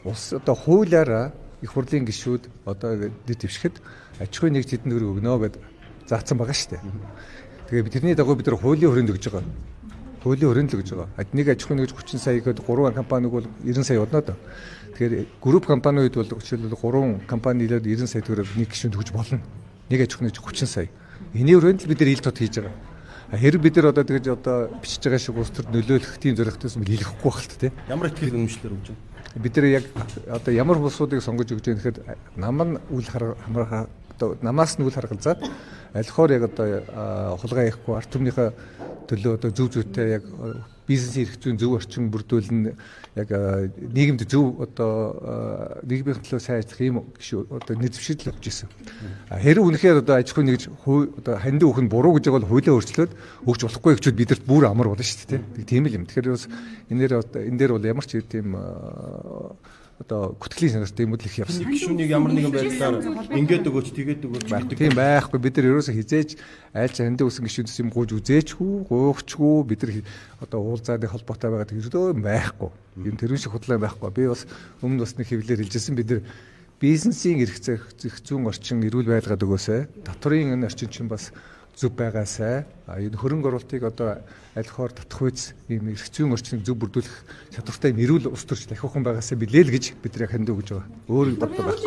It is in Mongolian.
улс одоо хуулиараа их хурлын гишүүд одоо дэд твшгэд аж ахуйн нэгж хэдэн төгрөг өгнө гэд заасан байгаа шүү дээ. Тэгээ тэрний дагуу бид нар хуулийн хүрээнд өгж байгаа. Хуулийн хүрээнд л өгж байгаа. Нэг аж ахуйн нэгж 30 сая гэхэд 3 компаниг бол 90 сая болно доо. Тэгэхээр групп компаниуд бол жишээлбэл 3 компани нийлээд 90 сая төгрөг нэг гишүүнд өгж болно. Нэг аж ахуйн нэгж 30 сая. Энийн хүрээнд л бид нар ил тод хийж байгаа. Хэрэг бид нар одоо тэгж одоо бичиж байгаа шиг улс төр нөлөөлөх тийм зорилготойс мэл хэлэхгүй байх л тий. Ямар ихтгэл үнэмшлэр өгж байна? Бид нар яг одоо ямар улсуудыг сонгож өгж байгаа гэхэд нам нь үл хамаарах одоо намаас нь үл харгалзаад альхоор яг одоо хулгай яахгүй ард түмнийхээ төлөө одоо зөв зүйтэй яг бизнесийн эрх зүйн зөв орчин бүрдүүлнэ яг нийгэмд зөв одоо нийгмийн төлөө сайн ажиллах юм гişүү одоо нэвшил өгч ирсэн. Хэрэг үнэхээр одоо аж ахуй нэгж одоо хандив өгөх нь буруу гэж бол хуулиа өөрчлөөд өгч болохгүй гэчүүд бидэрт бүр амар болно шүү дээ. Тийм л юм. Тэгэхээр бас энэ дээр бол ямар ч тийм одоо гүтгэлийн санаартай юм л их явсан. Гишүүнийг ямар нэгэн байдлаар ингээд өгөөч тэгээд өгөөч байдаг. Тийм байхгүй. Бид нар ерөөсөө хизээж айлч хандив өсөн гишүүдс юм гуйж үзээчгүй, гуйхчгүй бид нар одоо уулзааны холбоотой байгаад ердөө байхгүй. Юм тэрүүн шиг худлаа байхгүй. Би бас өмнө бас нэг хэвлэлээр хэлжсэн бид нар бизнесийн эрх зүйн орчин эрүүл байдлаад өгөөсэй. Татврын энэ орчин чинь бас зөв байгаасай. Энэ хөрөнгө оруулалтыг одоо альхоор татах үйс ийм эрх зүйн орчныг зөв бүрдүүлэх чадвартай эрүүл улс төрч дахиухан байгаасай билээ л гэж бид нар хандив өгж байгаа. Өөр боддог байна.